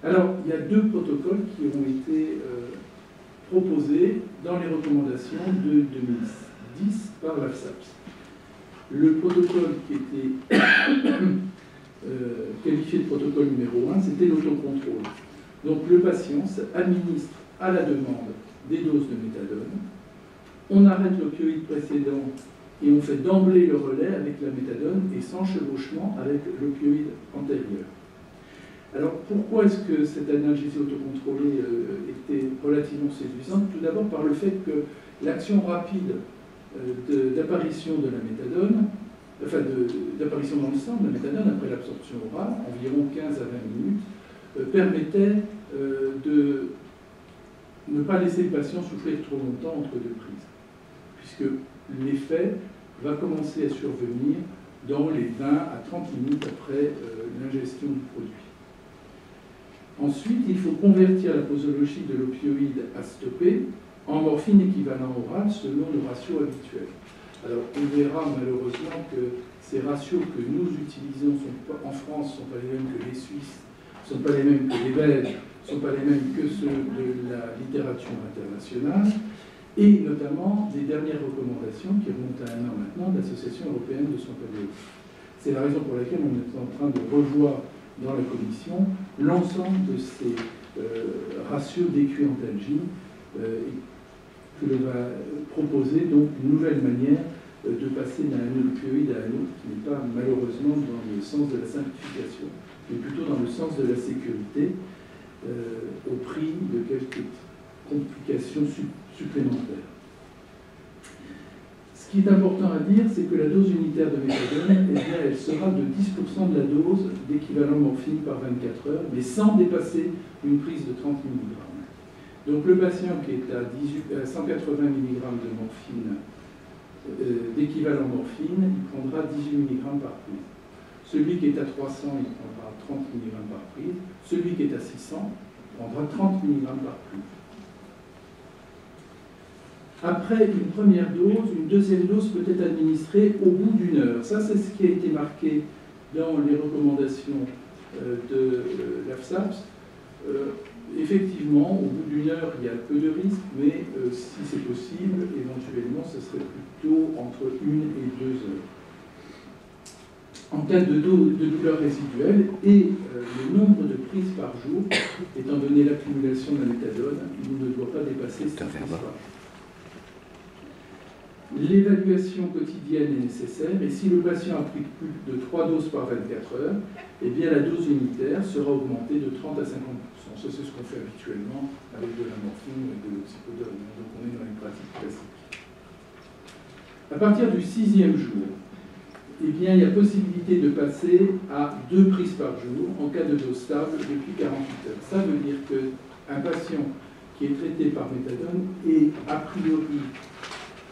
Alors, il y a deux protocoles qui ont été proposés dans les recommandations de 2010 par l'AFSAPS. Le protocole qui était qualifié de protocole numéro 1, c'était l'autocontrôle. Donc le patient administre à la demande des doses de méthadone, on arrête l'opioïde précédent et on fait d'emblée le relais avec la méthadone et sans chevauchement avec l'opioïde antérieur. Alors pourquoi est-ce que cette analgésie autocontrôlée était relativement séduisante? Tout d'abord par le fait que l'action rapide d'apparition de la méthadone, enfin d'apparition dans le sang de la méthadone après l'absorption orale, environ 15 à 20 minutes, permettait de ne pas laisser le patient souffrir trop longtemps entre deux prises, puisque l'effet va commencer à survenir dans les 20 à 30 minutes après l'ingestion du produit. Ensuite, il faut convertir la posologie de l'opioïde à stopper en morphine équivalent oral selon le ratio habituel. Alors, on verra malheureusement que ces ratios que nous utilisons en France ne sont pas les mêmes que les Suisses, ne sont pas les mêmes que les Belges, ne sont pas les mêmes que ceux de la littérature internationale, et notamment des dernières recommandations qui remontent à 1 an maintenant de l'Association européenne de soins palliatifs. C'est la raison pour laquelle on est en train de revoir dans la commission l'ensemble de ces ratios d'équiantalgie que l'on va proposer donc une nouvelle manière de passer d'un opioïde à un autre qui n'est pas malheureusement dans le sens de la simplification, mais plutôt dans le sens de la sécurité au prix de quelques complications supplémentaires. Ce qui est important à dire, c'est que la dose unitaire de méthadone, eh bien, elle sera de 10% de la dose d'équivalent morphine par 24 heures, mais sans dépasser une prise de 30 mg. Donc le patient qui est à 180 mg de morphine, d'équivalent morphine, il prendra 18 mg par prise. Celui qui est à 300, il prendra 30 mg par prise. Celui qui est à 600, il prendra 30 mg par prise. Après une première dose, une deuxième dose peut être administrée au bout d'1 heure. Ça, c'est ce qui a été marqué dans les recommandations de l'AFSAPS. Effectivement, au bout d'1 heure, il y a peu de risques, mais si c'est possible, éventuellement, ce serait plutôt entre 1 et 2 heures. En cas de douleur résiduelle et le nombre de prises par jour, étant donné l'accumulation de la méthadone, il ne doit pas dépasser 5 fois. L'évaluation quotidienne est nécessaire et si le patient a pris plus de 3 doses par 24 heures, eh bien la dose unitaire sera augmentée de 30 à 50%. Ça, c'est ce qu'on fait habituellement avec de la morphine et de l'oxycodone. Donc on est dans les pratiques classiques. À partir du 6e jour, eh bien, il y a possibilité de passer à 2 prises par jour en cas de dose stable depuis 48 heures. Ça veut dire qu'un patient qui est traité par méthadone est a priori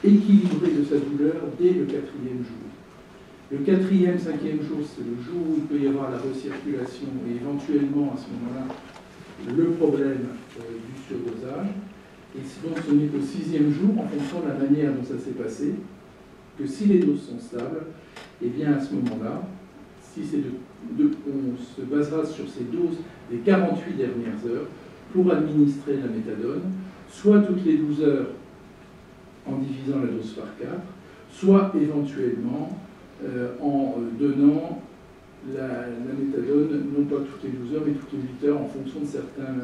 équilibré de sa douleur dès le 4e jour. Le 4e, 5e jour, c'est le jour où il peut y avoir la recirculation et éventuellement, à ce moment-là, le problème du surdosage. Et donc, ce n'est qu'au 6e jour, en fonction de la manière dont ça s'est passé, que si les doses sont stables, et bien à ce moment-là, si on se basera sur ces doses des 48 dernières heures pour administrer la méthadone, soit toutes les 12 heures en divisant la dose par 4, soit éventuellement en donnant la méthadone, non pas toutes les 12 heures, mais toutes les 8 heures, en fonction de certains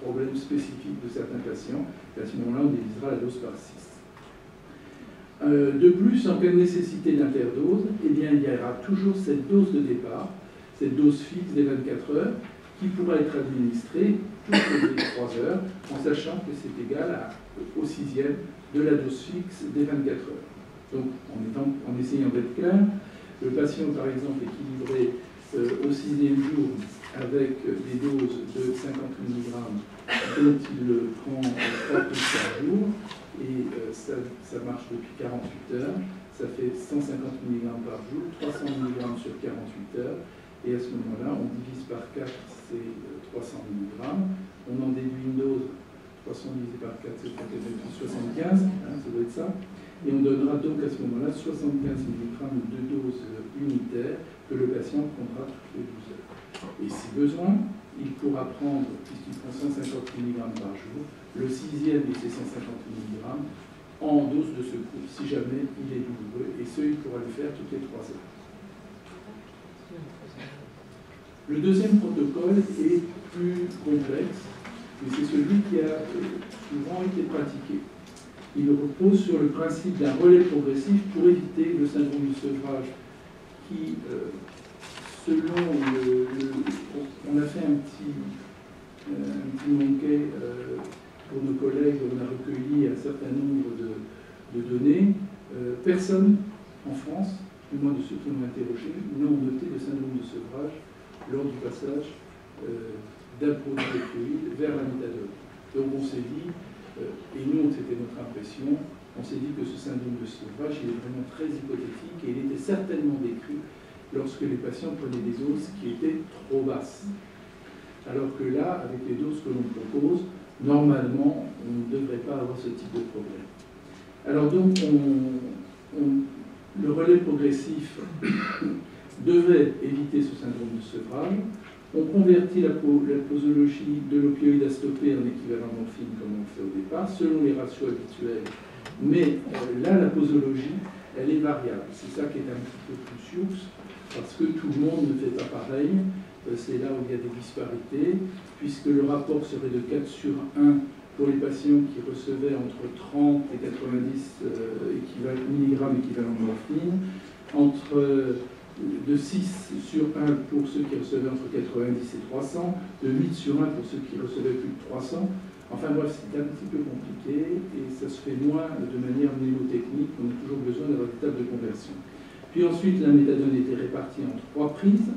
problèmes spécifiques de certains patients. Et à ce moment-là, on divisera la dose par 6. De plus, en cas de nécessité d'interdose, eh bien, il y aura toujours cette dose de départ, cette dose fixe des 24 heures, qui pourra être administrée toutes les 3 heures, en sachant que c'est égal au 6e de la dose fixe des 24 heures. Donc, en essayant d'être clair, le patient, par exemple, équilibré au 6e jour avec des doses de 50 mg dont il prend 3 doses par jour, et ça marche depuis 48 heures, ça fait 150 mg par jour, 300 mg sur 48 heures, et à ce moment-là, on divise par 4, c'est 300 mg, on en déduit une dose, 300 divisé par 4, c'est 75, ça doit être ça, et on donnera donc à ce moment-là 75 mg de dose unitaire que le patient prendra toutes les 12 heures. Et si besoin, il pourra prendre, puisqu'il prend 150 mg par jour, le 6e de ces 150 mg en dose de secours, si jamais il est douloureux, et ce, il pourra le faire toutes les 3 heures. Le deuxième protocole est plus complexe, mais c'est celui qui a souvent été pratiqué. Il repose sur le principe d'un relais progressif pour éviter le syndrome du sevrage qui, selon on a fait un petit manquet pour nos collègues, on a recueilli un certain nombre de données. Personne en France, du moins de ceux qui m'ont interrogé, n'ont noté de syndrome de sevrage lors du passage d'un produit opioïde vers la méthadone. Donc on s'est dit, et nous c'était notre impression, on s'est dit que ce syndrome de sevrage il est vraiment très hypothétique et il était certainement décrit lorsque les patients prenaient des doses qui étaient trop basses. Alors que là, avec les doses que l'on propose, normalement, on ne devrait pas avoir ce type de problème. Alors donc, le relais progressif devait éviter ce syndrome de sevrage. On convertit la posologie de l'opioïde à stopper en équivalent morphine, comme on le fait au départ, selon les ratios habituels. Mais là, la posologie, elle est variable. C'est ça qui est un petit peu plus sioux, parce que tout le monde ne fait pas pareil. C'est là où il y a des disparités, puisque le rapport serait de 4 sur 1 pour les patients qui recevaient entre 30 et 90 mg équivalent morphine, de 6 sur 1 pour ceux qui recevaient entre 90 et 300, de 8 sur 1 pour ceux qui recevaient plus de 300. Enfin bref, c'est un petit peu compliqué et ça se fait moins de manière mnémotechnique, on a toujours besoin d'avoir des tables de conversion. Puis ensuite, la méthadone était répartie en 3 prises,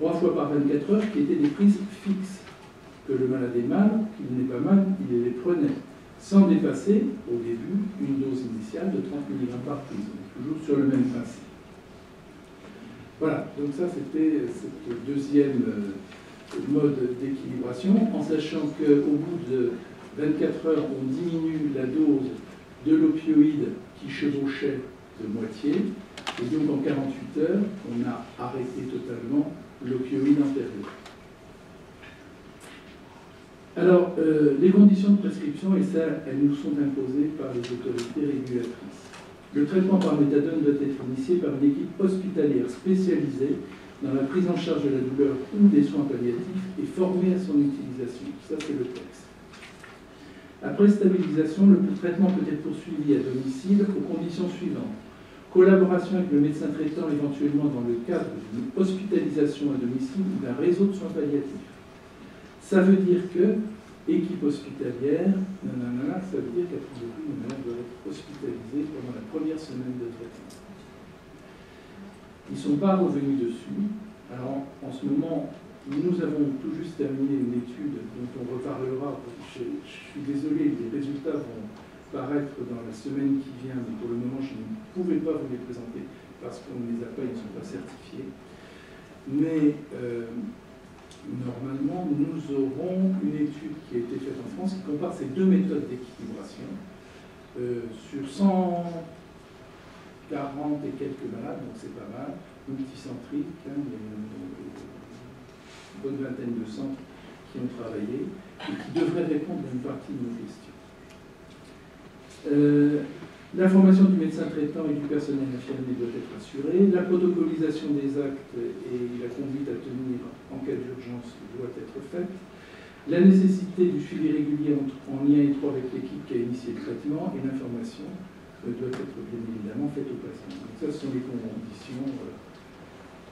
3 fois par 24 heures, qui étaient des prises fixes. Que le malade est mal, qu'il n'est pas mal, il les prenait, sans dépasser, au début, une dose initiale de 30 mg par prise. Toujours sur le même principe. Voilà, donc ça c'était cette deuxième mode d'équilibration, en sachant qu'au bout de 24 heures, on diminue la dose de l'opioïde qui chevauchait de moitié, et donc en 48 heures, on a arrêté totalement l'opioïde antérieur. Alors, les conditions de prescription, et ça, elles nous sont imposées par les autorités régulatrices. Le traitement par méthadone doit être initié par une équipe hospitalière spécialisée dans la prise en charge de la douleur ou des soins palliatifs et formée à son utilisation. Ça, c'est le texte. Après stabilisation, le traitement peut être poursuivi à domicile aux conditions suivantes. Collaboration avec le médecin traitant éventuellement dans le cadre d'une hospitalisation à domicile ou d'un réseau de soins palliatifs. Ça veut dire que, équipe hospitalière, ça veut dire qu'à priori, le malade doit être hospitalisé pendant la première semaine de traitement. Ils ne sont pas revenus dessus. Alors, en ce moment, nous avons tout juste terminé une étude dont on reparlera. Je suis désolé, les résultats vont paraître dans la semaine qui vient, mais pour le moment, je ne pouvais pas vous les présenter parce qu'on ne les a pas, ils ne sont pas certifiés. Mais normalement, nous aurons une étude qui a été faite en France qui compare ces deux méthodes d'équilibration sur 140 et quelques malades, donc c'est pas mal, multicentriques, hein, il y a une bonne vingtaine de centres qui ont travaillé et qui devraient répondre à une partie de nos questions. L'information du médecin traitant et du personnel infirmier doit être assurée. La protocolisation des actes et la conduite à tenir en cas d'urgence doit être faite. La nécessité du suivi régulier en lien étroit avec l'équipe qui a initié le traitement et l'information doit être bien évidemment faite aux patients. Donc ça, ce sont les conditions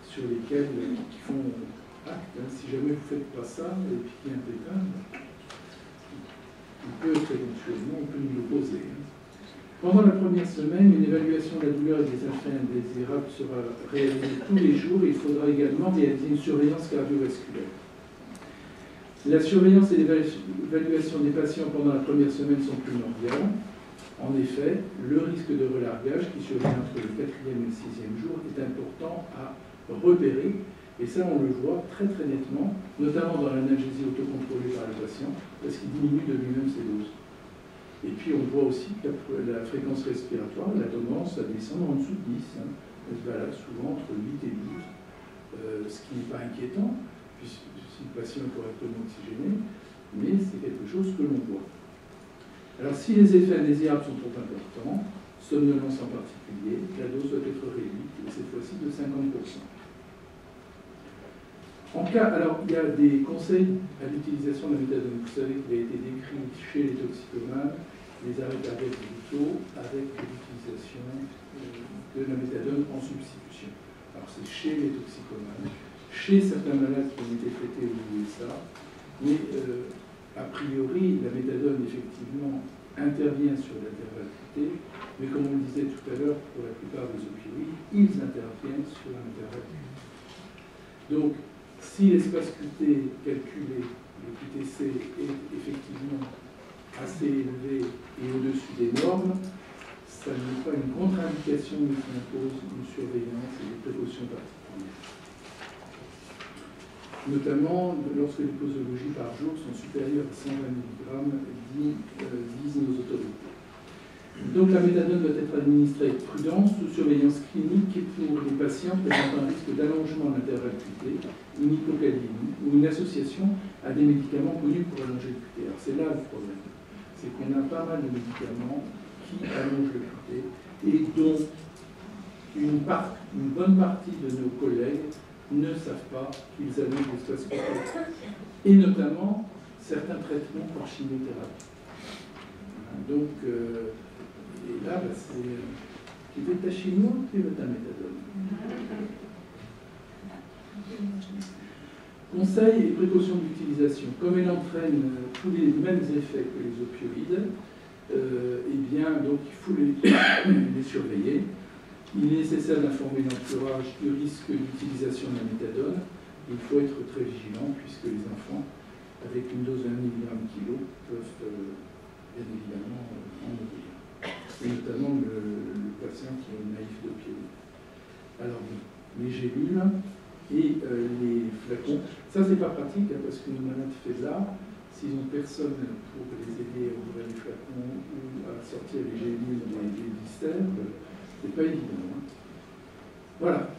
sur lesquelles qui font acte. Hein. Si jamais vous ne faites pas ça et puis qu'il y a un pépin, on peut éventuellement, on peut nous l'opposer. Hein. Pendant la première semaine, une évaluation de la douleur et des effets indésirables sera réalisée tous les jours et il faudra également réaliser une surveillance cardiovasculaire. La surveillance et l'évaluation des patients pendant la première semaine sont primordiales. En effet, le risque de relargage qui survient entre le 4e et le 6e jour est important à repérer et ça on le voit très très nettement, notamment dans l'analgésie autocontrôlée par le patient parce qu'il diminue de lui-même ses doses. Et puis on voit aussi que la fréquence respiratoire elle a tendance à descendre en dessous de 10. Hein. Elle se balade souvent entre 8 et 12, ce qui n'est pas inquiétant, puisque si le patient est correctement oxygéné, mais c'est quelque chose que l'on voit. Alors si les effets indésirables sont trop importants, somnolence en particulier, la dose doit être réduite, et cette fois-ci de 50%. En cas, alors il y a des conseils à l'utilisation de la méthadone. Vous savez qu'il a été décrit chez les toxicomanes, les arrêts cardiaques vitaux, avec l'utilisation de la méthadone en substitution. Alors c'est chez les toxicomanes, chez certains malades qui ont été traités au USA, mais a priori la méthadone effectivement intervient sur l'intervalle cuté, mais comme on le disait tout à l'heure, pour la plupart des opioïdes, ils interviennent sur l'intervalle cuté. Donc, si l'espace QT calculé, le QTC, est effectivement assez élevé et au-dessus des normes, ça n'est pas une contre-indication, mais ça impose une surveillance et des précautions particulières. Notamment lorsque les posologies par jour sont supérieures à 120 mg, disent nos autorités. Donc la méthadone doit être administrée avec prudence, sous surveillance clinique pour les patients présentant un risque d'allongement de l'intervalle QT, une hypokaliémie ou une association à des médicaments connus pour allonger le QT. Alors c'est là le problème, c'est qu'on a pas mal de médicaments qui allongent le QT et dont une bonne partie de nos collègues ne savent pas qu'ils allongent l'espace QT. Et notamment certains traitements par chimiothérapie. Donc, et là, c'est tu veux ta chimio, tu veux ta méthadone. Conseils et précautions d'utilisation. Comme elle entraîne tous les mêmes effets que les opioïdes, eh bien, donc il faut les surveiller. Il est nécessaire d'informer l'entourage du risque d'utilisation de la méthadone. Il faut être très vigilant puisque les enfants, avec une dose de 1 mg/kg, peuvent bien évidemment en mourir. Et notamment le patient qui est naïf d'opioïdes. Alors, les gélules et les flacons, ça c'est pas pratique hein, parce que nos malades fait de l'art. S'ils n'ont personne pour les aider à ouvrir les flacons ou à sortir les gélules des blisters, c'est pas évident. Hein. Voilà,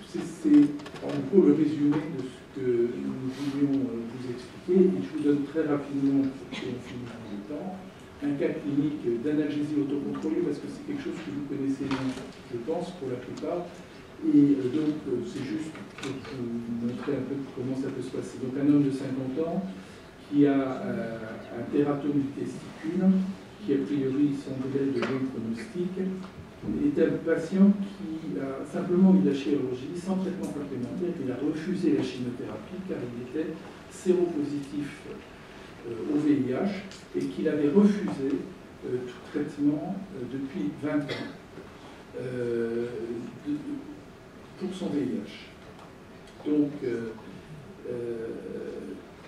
c'est en gros le résumé de ce que nous voulions vous expliquer. Et je vous donne très rapidement, pour qu'on finisse dans le temps, un cas clinique d'analgésie autocontrôlée, parce que c'est quelque chose que vous connaissez bien, je pense, pour la plupart. Et donc, c'est juste pour vous montrer un peu comment ça peut se passer. Donc, un homme de 50 ans qui a un tératome du testicule, qui a priori semblait de bon pronostic, est un patient qui a simplement eu la chirurgie sans traitement complémentaire. Il a refusé la chimiothérapie car il était séropositif au VIH et qu'il avait refusé tout traitement depuis 20 ans pour son VIH. Donc,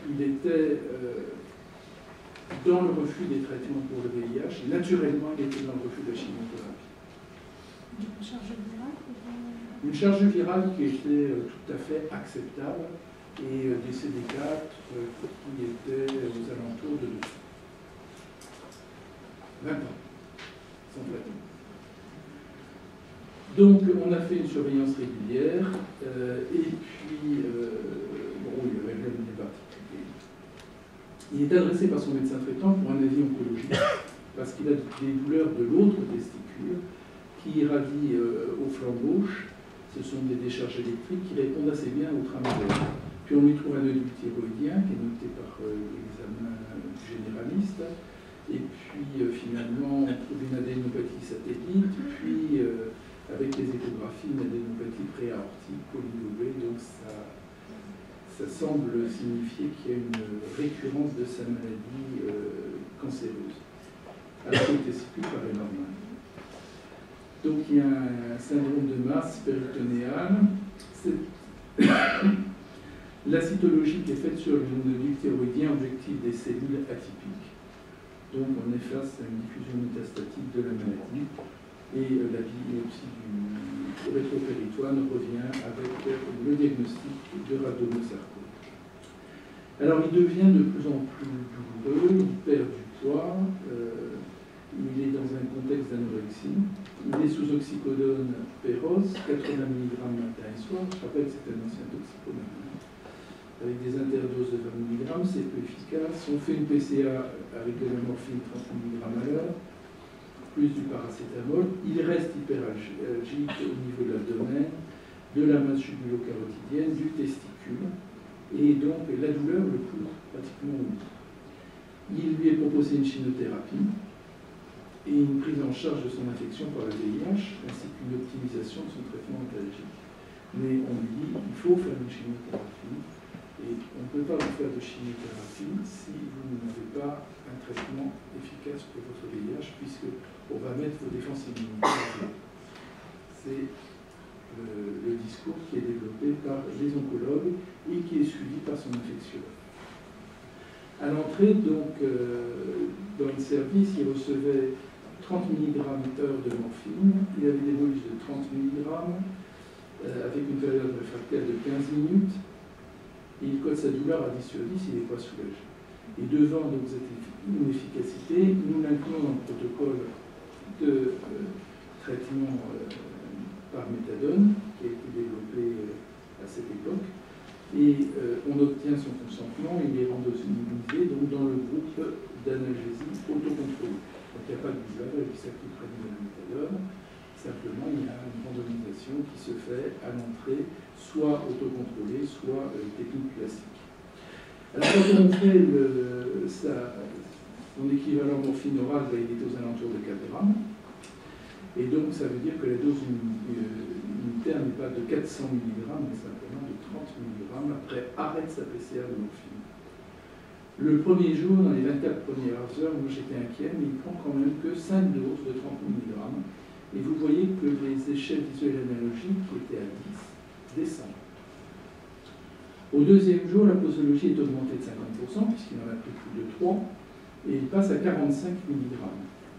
il était dans le refus des traitements pour le VIH, et naturellement, il était dans le refus de la chimiothérapie. Une charge virale? Une charge virale qui était tout à fait acceptable, et des CD4 qui étaient aux alentours de 20 ans, sans traitement. Donc, on a fait une surveillance régulière, et puis, bon, il y avait même des particuliers. Il est adressé par son médecin traitant pour un avis oncologique, parce qu'il a des douleurs de l'autre testicule, qui irradient au flanc gauche. Ce sont des décharges électriques qui répondent assez bien au tramadol. Puis on lui trouve un nodule thyroïdien qui est noté par l'examen généraliste. Et puis finalement, on trouve une adénopathie satellite. Puis avec les échographies, une adénopathie préaortique polylobée. Donc ça semble signifier qu'il y a une récurrence de sa maladie cancéreuse. Alors que le testicule paraît normal. Donc il y a un syndrome de masse péritonéale. La cytologie qui est faite sur le nodule thyroïdien objective des cellules atypiques. Donc on est face à une diffusion métastatique de la maladie et la biopsie du rétropéritoine revient avec le diagnostic de rhabdomyosarcome. Alors il devient de plus en plus douloureux, il perd du poids, il est dans un contexte d'anorexie, il est sous oxycodone péros, 80 mg matin et soir, je rappelle que c'est un ancien toxicomane. avec des interdoses de 20 mg, c'est peu efficace. On fait une PCA avec de la morphine 30 mg à l'heure, plus du paracétamol. Il reste hyperalgique au niveau de l'abdomen, de la masse jugulo-carotidienne, du testicule, et donc la douleur le court pratiquement au lit. Il lui est proposé une chimiothérapie et une prise en charge de son infection par le VIH, ainsi qu'une optimisation de son traitement oncologique. Mais on lui dit il faut faire une chimiothérapie, et on ne peut pas vous faire de chimiothérapie si vous n'avez pas un traitement efficace pour votre VIH, puisqu'on va mettre vos défenses immunitaires. C'est le discours qui est développé par les oncologues et qui est suivi par son infectiologue. À l'entrée, donc, dans le service, il recevait 30 mg heure de morphine, il avait des bolus de 30 mg, avec une période réfractaire de 15 minutes, et il code sa douleur à 10 sur 10, il n'est pas soulagé. Et devant donc, cette inefficacité, nous l'incluons dans le protocole de traitement par méthadone, qui a été développé à cette époque, et on obtient son consentement, il est randomisé donc dans le groupe d'analgésie autocontrôlée. Donc il n'y a pas de visage qui s'applique près de la méthadone, simplement il y a une randomisation qui se fait à l'entrée, soit autocontrôlée, soit technique classique. Alors quand on fait son équivalent morphine orale, il est aux alentours de 4 grammes. Et donc, ça veut dire que la dose unitaire n'est pas de 400 mg, mais simplement de 30 mg après arrêt de sa PCA de morphine. Le premier jour, dans les 24 premières heures, moi j'étais inquiet, mais il prend quand même que 5 doses de 30 mg. Et vous voyez que les échelles visuelles analogiques, qui étaient à 10, descendent. Au deuxième jour, la posologie est augmentée de 50%, puisqu'il en a pris plus de 3, et il passe à 45 mg.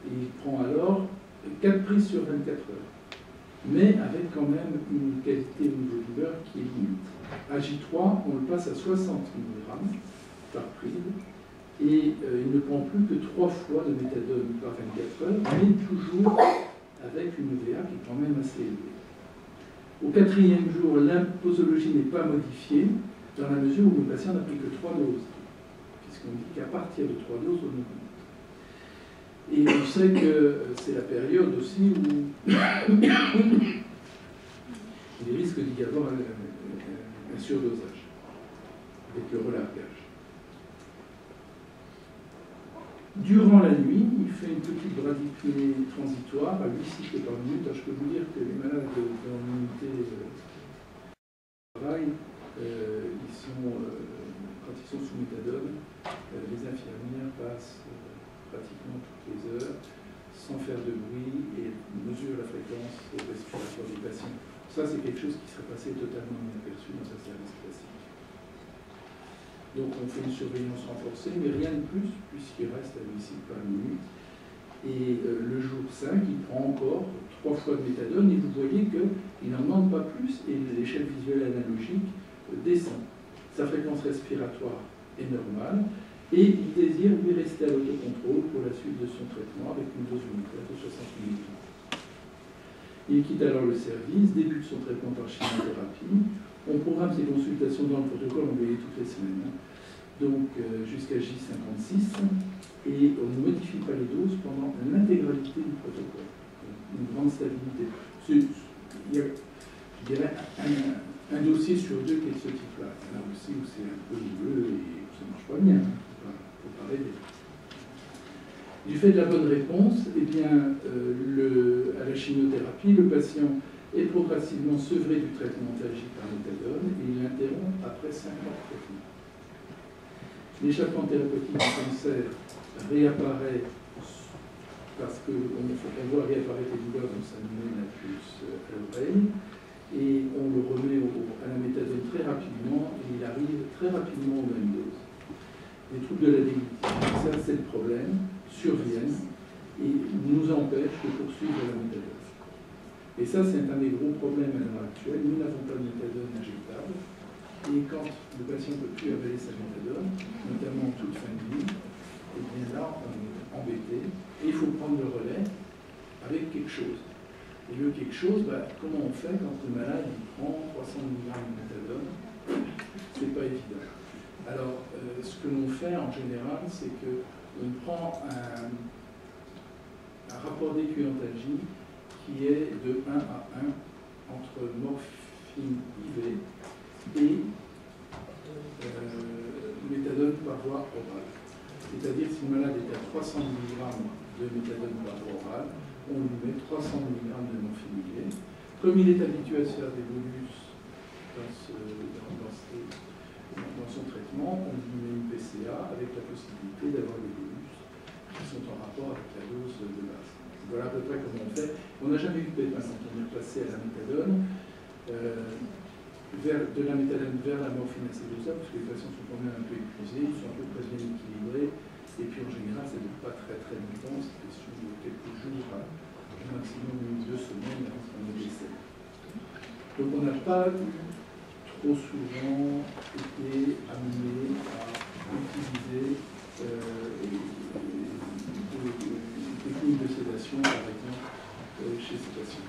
Et il prend alors 4 prises sur 24 heures, mais avec quand même une qualité au niveau du beurre qui est limite. À J3, on le passe à 60 mg par prise, et il ne prend plus que 3 fois de méthadone par 24 heures, mais toujours avec une EVA qui est quand même assez élevée. Au quatrième jour, la posologie n'est pas modifiée, dans la mesure où le patient n'a pris que 3 doses, puisqu'on dit qu'à partir de 3 doses, on augmente. Et on sait que c'est la période aussi où il risque d'y avoir un surdosage, avec le relargage. Durant la nuit, il fait une petite bradypnée transitoire à 8 cycles par minute. Alors, je peux vous dire que les malades dans l'unité de travail, quand ils sont sous méthadone, les infirmières passent pratiquement toutes les heures, sans faire de bruit, et mesurent la fréquence respiratoire des patients. Ça, c'est quelque chose qui serait passé totalement inaperçu dans un service classique. Donc on fait une surveillance renforcée, mais rien de plus, puisqu'il reste à 8 cycles par minute. Et le jour 5, il prend encore 3 fois de méthadone, et vous voyez qu'il n'en demande pas plus, et l'échelle visuelle analogique descend. Sa fréquence respiratoire est normale, et il désire lui rester à l'autocontrôle pour la suite de son traitement avec une dose unitaire de 60 mg. Il quitte alors le service, débute son traitement par chimiothérapie. On programme ses consultations dans le protocole, on veille toutes les semaines, donc jusqu'à J56, et on ne modifie pas les doses pendant l'intégralité du protocole. Une grande stabilité. Il y a, je dirais, un dossier sur 2 qui est de ce type-là. Là aussi où c'est un peu bleu et ça ne marche pas bien. Faut pas rêver. Du fait de la bonne réponse, eh bien, à la chimiothérapie, le patient est progressivement sevré du traitement antalgique par méthadone et il l'interrompt après 5 mois de traitement. L'échappement thérapeutique du cancer réapparaît parce qu'on voit réapparaître les douleurs, donc ça nous mène la puce à l'oreille, et on le remet à la méthadone très rapidement et il arrive très rapidement aux mêmes doses. Les troubles de la déglutition, ça c'est le problème, surviennent et nous empêchent de poursuivre la méthadone. Et ça, c'est un des gros problèmes à l'heure actuelle. Nous n'avons pas de méthadone injectable. Et quand le patient ne peut plus avaler sa méthadone, notamment en toute fin de vie, et bien là, on est embêté. Et il faut prendre le relais avec quelque chose. Et le quelque chose, comment on fait quand le malade il prend 300 mg de méthadone c'est pas évident. Alors, ce que l'on fait en général, c'est qu'on prend un rapport d'équiantalgie qui est de 1 à 1 entre morphine IV et méthadone par voie orale. C'est-à-dire, si le malade est à 300 mg de méthadone par voie orale, on lui met 300 mg de morphine IV. Comme il est habitué à se faire des bolus dans son traitement, on lui met une PCA avec la possibilité d'avoir des bolus qui sont en rapport avec la dose de base. Voilà à peu près comment on fait. On n'a jamais eu de pépin quand on est passé à la méthadone, de la méthadone vers la morphine acétosale, parce que les patients sont quand même un peu épuisés, ils sont à peu près bien équilibrés, et puis en général, ça ne dure pas très très longtemps, c'est question de quelques jours, maximum 2 semaines avant qu'on ait décès. Donc on n'a pas trop souvent été amené à utiliser une technique de sédation, par exemple, chez ces patients.